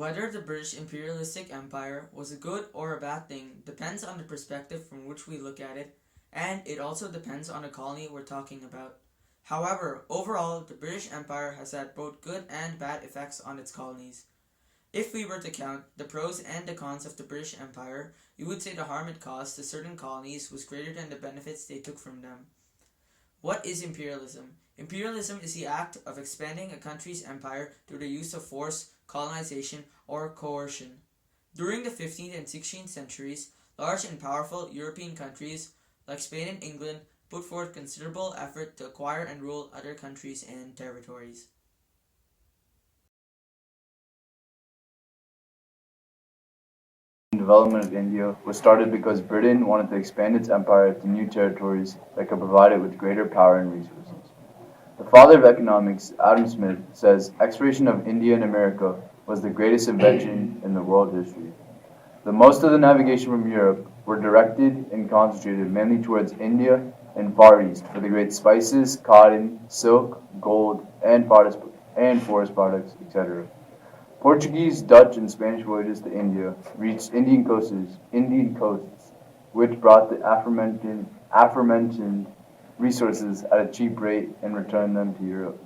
Whether the British imperialistic empire was a good or a bad thing depends on the perspective from which we look at it, and it also depends on the colony we're talking about. However, overall, the British Empire has had both good and bad effects on its colonies. If we were to count the pros and the cons of the British Empire, you would say the harm it caused to certain colonies was greater than the benefits they took from them. What is imperialism? Imperialism is the act of expanding a country's empire through the use of force, colonization, or coercion. During the 15th and 16th centuries, large and powerful European countries, like Spain and England, put forth considerable effort to acquire and rule other countries and territories. Development of India was started because Britain wanted to expand its empire to new territories that could provide it with greater power and resources. The father of economics, Adam Smith, says exploration of India and America was the greatest invention in the world history. The most of the navigation from Europe were directed and concentrated mainly towards India and Far East for the great spices, cotton, silk, gold, and forest products, etc. Portuguese, Dutch, and Spanish voyages to India reached Indian coasts, which brought the aforementioned resources at a cheap rate and returned them to Europe.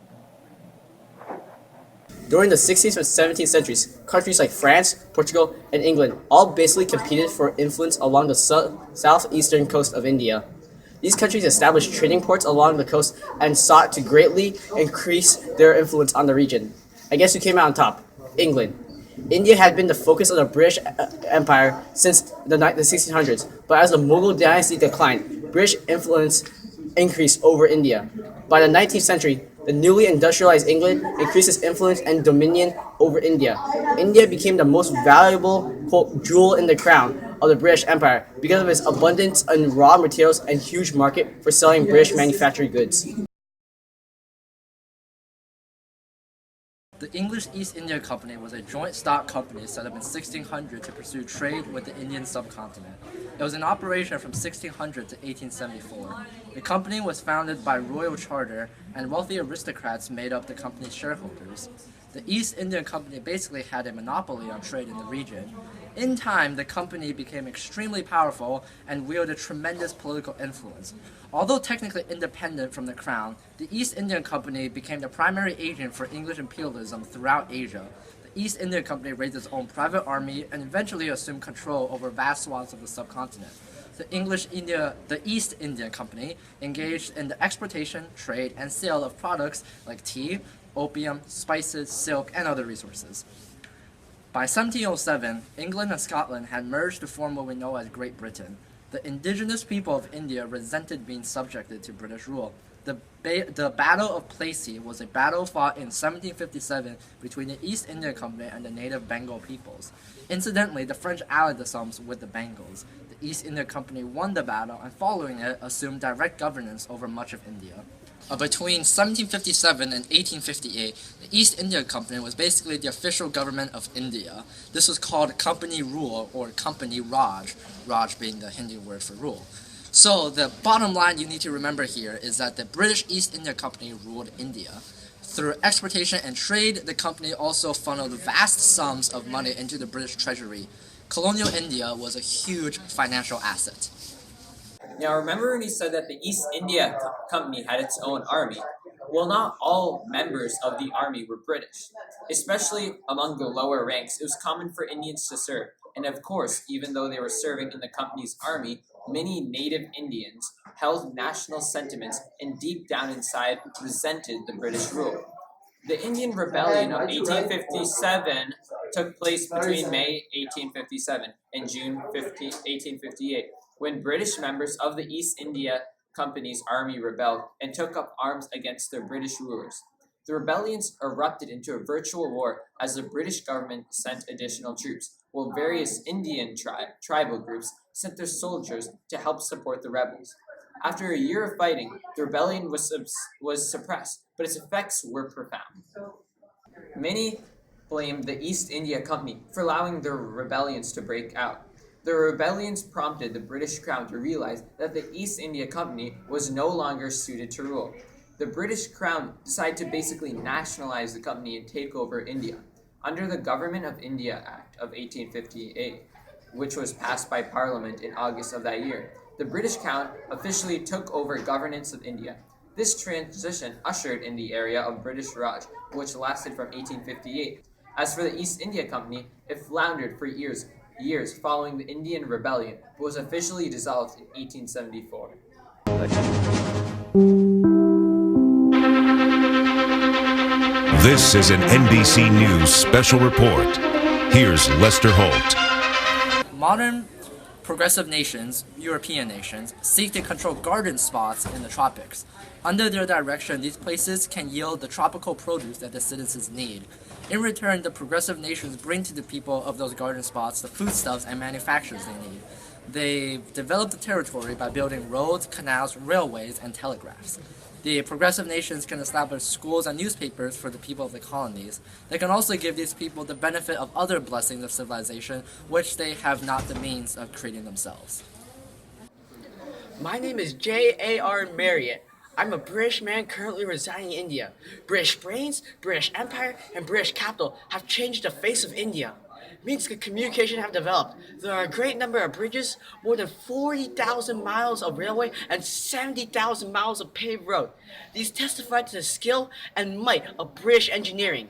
During the 16th and 17th centuries, countries like France, Portugal, and England all basically competed for influence along the southeastern coast of India. These countries established trading ports along the coast and sought to greatly increase their influence on the region. I guess who came out on top? England. India had been the focus of the British Empire since the 1600s, but as the Mughal dynasty declined, British influence increased over India. By the 19th century, the newly industrialized England increased its influence and dominion over India. India became the most valuable, quote, jewel in the crown of the British Empire because of its abundance in raw materials and huge market for selling British manufactured goods. The English East India Company was a joint stock company set up in 1600 to pursue trade with the Indian subcontinent. It was in operation from 1600 to 1874. The company was founded by royal charter, and wealthy aristocrats made up the company's shareholders. The East India Company basically had a monopoly on trade in the region. In time, the company became extremely powerful and wielded tremendous political influence. Although technically independent from the crown, the East India Company became the primary agent for English imperialism throughout Asia. The East India Company raised its own private army and eventually assumed control over vast swaths of the subcontinent. The East India Company engaged in the exportation, trade, and sale of products like tea, opium, spices, silk, and other resources. By 1707, England and Scotland had merged to form what we know as Great Britain. The indigenous people of India resented being subjected to British rule. The Battle of Plassey was a battle fought in 1757 between the East India Company and the native Bengal peoples. Incidentally, the French allied themselves with the Bengals. The East India Company won the battle and following it assumed direct governance over much of India. Between 1757 and 1858, the East India Company was basically the official government of India. This was called Company Rule or Company Raj, Raj being the Hindi word for rule. So the bottom line you need to remember here is that the British East India Company ruled India. Through exportation and trade, the company also funneled vast sums of money into the British treasury. Colonial India was a huge financial asset. Now, remember when he said that the East India Company had its own army? Well, not all members of the army were British. Especially among the lower ranks, it was common for Indians to serve. And of course, even though they were serving in the company's army, many native Indians held national sentiments and deep down inside resented the British rule. The Indian Rebellion of 1857 took place between May 1857 and June 1858, when British members of the East India Company's army rebelled and took up arms against their British rulers. The rebellions erupted into a virtual war as the British government sent additional troops, while various Indian tribal groups sent their soldiers to help support the rebels. After a year of fighting, the rebellion was suppressed, but its effects were profound. Many blamed the East India Company for allowing the rebellions to break out. The rebellions prompted the British Crown to realize that the East India Company was no longer suited to rule. The British Crown decided to basically nationalize the company and take over India. Under the Government of India Act of 1858, which was passed by Parliament in August of that year, the British Crown officially took over governance of India. This transition ushered in the era of British Raj, which lasted from 1858. As for the East India Company, it floundered for years following the Indian Rebellion, but was officially dissolved in 1874. This is an NBC News special report. Here's Lester Holt. Modern progressive nations, European nations, seek to control garden spots in the tropics. Under their direction, these places can yield the tropical produce that the citizens need. In return, the progressive nations bring to the people of those garden spots the foodstuffs and manufactures they need. They develop the territory by building roads, canals, railways, and telegraphs. The progressive nations can establish schools and newspapers for the people of the colonies. They can also give these people the benefit of other blessings of civilization, which they have not the means of creating themselves. My name is J.A.R. Marriott. I'm a British man currently residing in India. British brains, British Empire, and British capital have changed the face of India. Means of communication have developed. There are a great number of bridges, more than 40,000 miles of railway, and 70,000 miles of paved road. These testify to the skill and might of British engineering.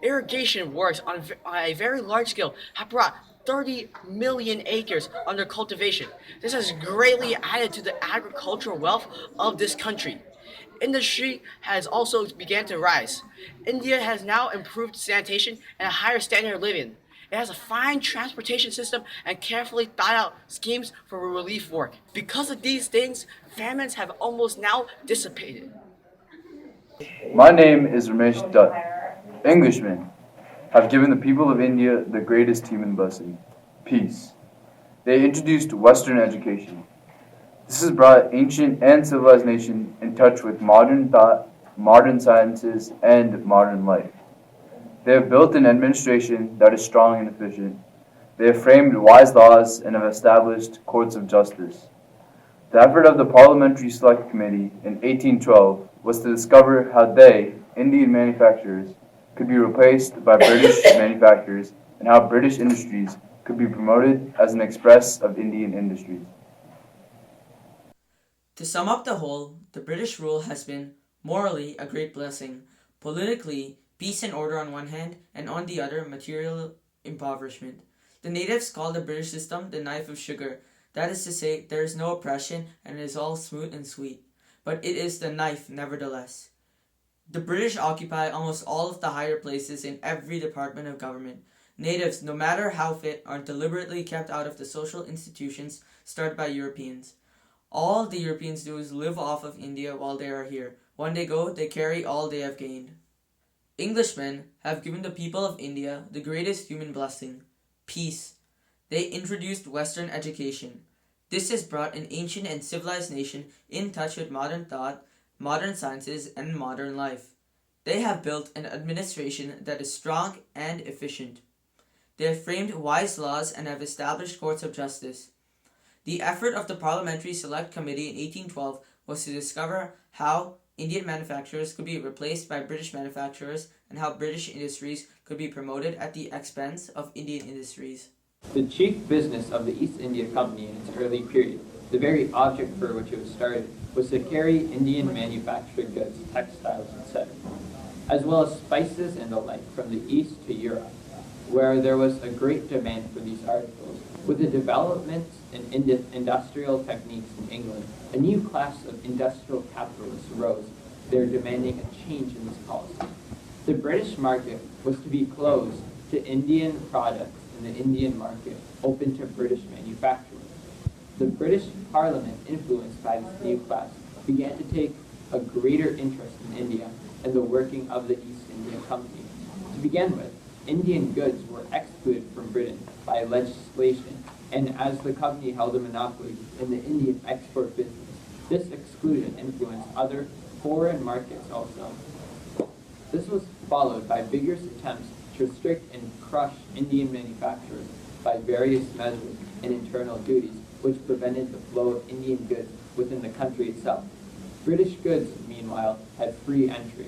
Irrigation works on a very large scale have brought 30 million acres under cultivation. This has greatly added to the agricultural wealth of this country. Industry has also begun to rise. India has now improved sanitation and a higher standard of living. It has a fine transportation system and carefully thought out schemes for relief work. Because of these things, famines have almost now dissipated. My name is Ramesh Dutt. Englishmen have given the people of India the greatest human blessing, peace. They introduced Western education. This has brought ancient and civilized nation in touch with modern thought, modern sciences, and modern life. They have built an administration that is strong and efficient. They have framed wise laws and have established courts of justice. The effort of the Parliamentary Select Committee in 1812 was to discover how they, Indian manufacturers, could be replaced by British manufacturers and how British industries could be promoted as an express of Indian industries. To sum up the whole, the British rule has been, morally, a great blessing, politically, peace and order on one hand, and on the other, material impoverishment. The natives call the British system the knife of sugar. That is to say, there is no oppression and it is all smooth and sweet. But it is the knife, nevertheless. The British occupy almost all of the higher places in every department of government. Natives, no matter how fit, are deliberately kept out of the social institutions started by Europeans. All the Europeans do is live off of India while they are here. When they go, they carry all they have gained. Englishmen have given the people of India the greatest human blessing, peace. They introduced Western education. This has brought an ancient and civilized nation in touch with modern thought, modern sciences, and modern life. They have built an administration that is strong and efficient. They have framed wise laws and have established courts of justice. The effort of the Parliamentary Select Committee in 1812 was to discover how Indian manufacturers could be replaced by British manufacturers and how British industries could be promoted at the expense of Indian industries. The chief business of the East India Company in its early period, the very object for which it was started, was to carry Indian manufactured goods, textiles, etc., as well as spices and the like from the East to Europe, where there was a great demand for these articles. With the development in industrial techniques in England, a new class of industrial capitalists arose. They were demanding a change in this policy. The British market was to be closed to Indian products and the Indian market open to British manufacturers. The British Parliament, influenced by this new class, began to take a greater interest in India and the working of the East India Company. To begin with, Indian goods were excluded from Britain by legislation, and as the company held a monopoly in the Indian export business, this exclusion influenced other foreign markets also. This was followed by vigorous attempts to restrict and crush Indian manufacturers by various measures and internal duties, which prevented the flow of Indian goods within the country itself. British goods, meanwhile, had free entry.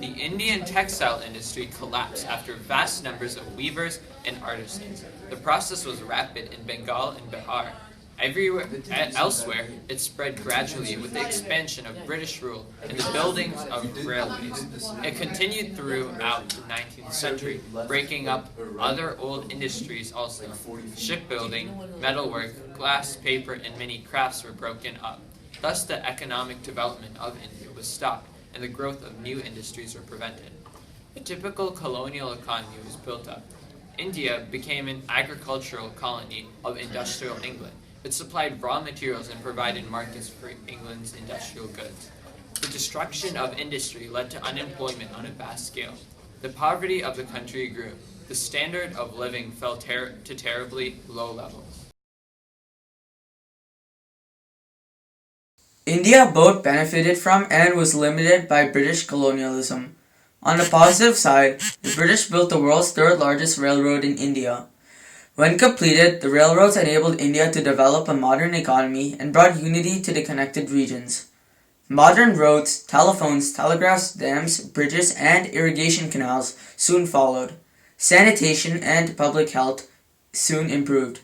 The Indian textile industry collapsed after vast numbers of weavers and artisans. The process was rapid in Bengal and Bihar. Elsewhere, it spread gradually with the expansion of British rule and the building of railways. It continued throughout the 19th century, breaking up other old industries also. Shipbuilding, metalwork, glass, paper, and many crafts were broken up. Thus, the economic development of India was stopped, and the growth of new industries were prevented. A typical colonial economy was built up. India became an agricultural colony of industrial England. It supplied raw materials and provided markets for England's industrial goods. The destruction of industry led to unemployment on a vast scale. The poverty of the country grew. The standard of living fell to terribly low levels. India both benefited from and was limited by British colonialism. On the positive side, the British built the world's third largest railroad in India. When completed, the railroads enabled India to develop a modern economy and brought unity to the connected regions. Modern roads, telephones, telegraphs, dams, bridges, and irrigation canals soon followed. Sanitation and public health soon improved.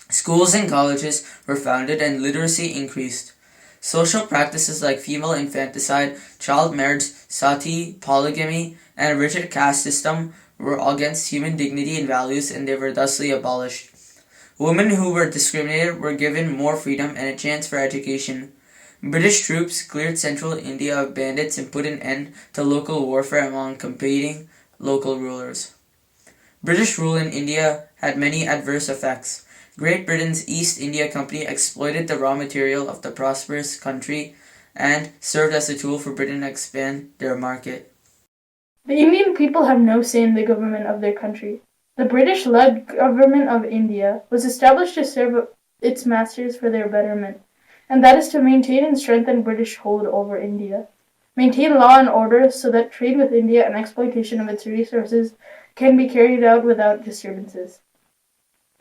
Schools and colleges were founded and literacy increased. Social practices like female infanticide, child marriage, sati, polygamy, and a rigid caste system were against human dignity and values, and they were thusly abolished. Women who were discriminated were given more freedom and a chance for education. British troops cleared central India of bandits and put an end to local warfare among competing local rulers. British rule in India had many adverse effects. Great Britain's East India Company exploited the raw material of the prosperous country and served as a tool for Britain to expand their market. The Indian people have no say in the government of their country. The British-led government of India was established to serve its masters for their betterment, and that is to maintain and strengthen British hold over India, maintain law and order so that trade with India and exploitation of its resources can be carried out without disturbances.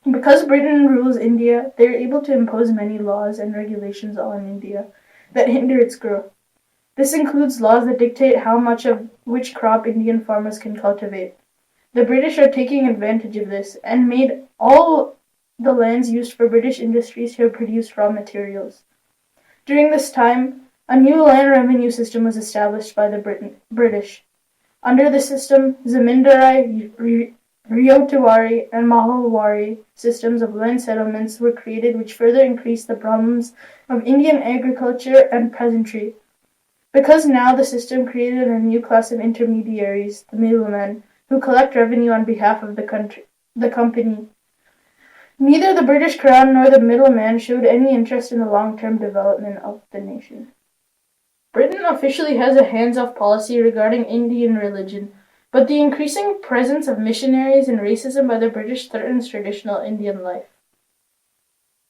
Because Britain rules India, they are able to impose many laws and regulations on India that hinder its growth. This includes laws that dictate how much of which crop Indian farmers can cultivate. The British are taking advantage of this and made all the lands used for British industries to produce raw materials. During this time, a new land revenue system was established by the British. Under the system, Zamindari, Riotuari, and Mahalwari systems of land settlements were created, which further increased the problems of Indian agriculture and peasantry. Because now the system created a new class of intermediaries, the middlemen, who collect revenue on behalf of the company. Neither the British Crown nor the middleman showed any interest in the long-term development of the nation. Britain officially has a hands-off policy regarding Indian religion, but the increasing presence of missionaries and racism by the British threatens traditional Indian life.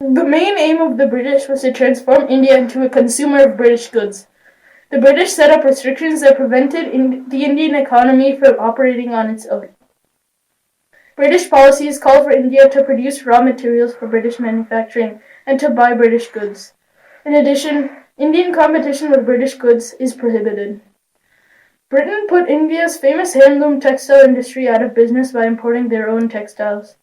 The main aim of the British was to transform India into a consumer of British goods. The British set up restrictions that prevented the Indian economy from operating on its own. British policies call for India to produce raw materials for British manufacturing and to buy British goods. In addition, Indian competition with British goods is prohibited. Britain put India's famous handloom textile industry out of business by importing their own textiles.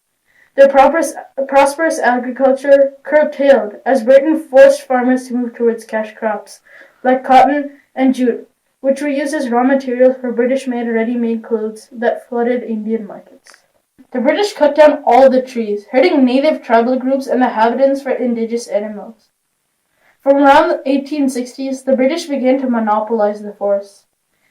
Their prosperous agriculture curtailed as Britain forced farmers to move towards cash crops, like cotton and jute, which were used as raw materials for British-made ready-made clothes that flooded Indian markets. The British cut down all the trees, hurting native tribal groups and the habitats for indigenous animals. From around the 1860s, the British began to monopolize the forests.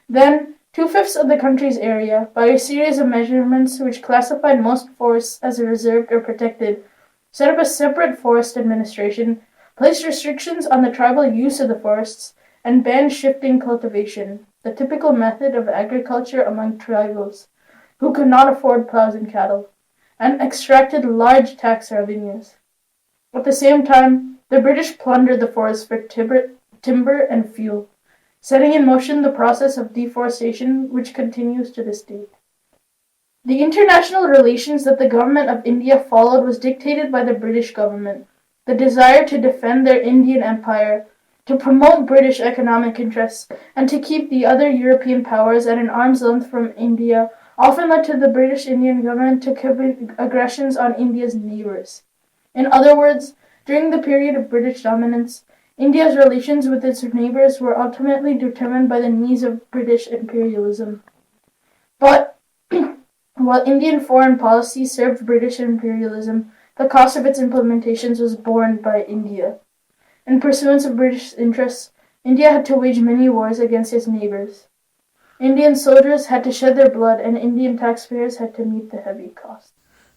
Then, 2/5 of the country's area, by a series of measurements which classified most forests as reserved or protected, set up a separate forest administration, placed restrictions on the tribal use of the forests, and banned shifting cultivation, the typical method of agriculture among tribals, who could not afford plows and cattle, and extracted large tax revenues. At the same time, the British plundered the forests for timber and fuel, setting in motion the process of deforestation which continues to this date. The international relations that the government of India followed was dictated by the British government. The desire to defend their Indian empire to promote British economic interests and to keep the other European powers at an arm's length from India often led to the British Indian government to commit aggressions on India's neighbors. In other words, during the period of British dominance, India's relations with its neighbors were ultimately determined by the needs of British imperialism. But while Indian foreign policy served British imperialism, the cost of its implementations was borne by India. In pursuance of British interests, India had to wage many wars against its neighbors. Indian soldiers had to shed their blood, and Indian taxpayers had to meet the heavy cost.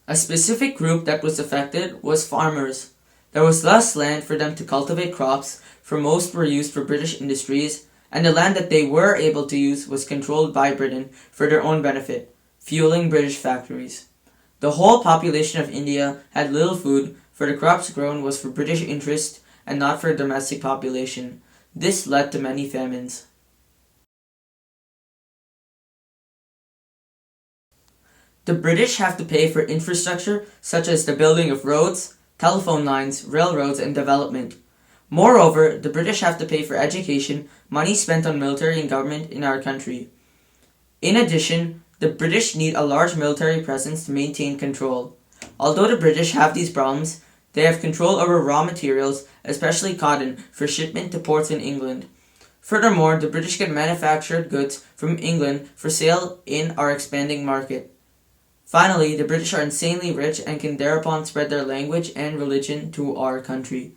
A specific group that was affected was farmers. There was less land for them to cultivate crops, for most were used for British industries, and the land that they were able to use was controlled by Britain for their own benefit, fueling British factories. The whole population of India had little food, for the crops grown was for British interest and not for domestic population. This led to many famines. The British have to pay for infrastructure such as the building of roads, telephone lines, railroads, and development. Moreover, the British have to pay for education, money spent on military and government in our country. In addition, the British need a large military presence to maintain control. Although the British have these problems, they have control over raw materials, especially cotton, for shipment to ports in England. Furthermore, the British get manufactured goods from England for sale in our expanding market. Finally, the British are insanely rich and can thereupon spread their language and religion to our country.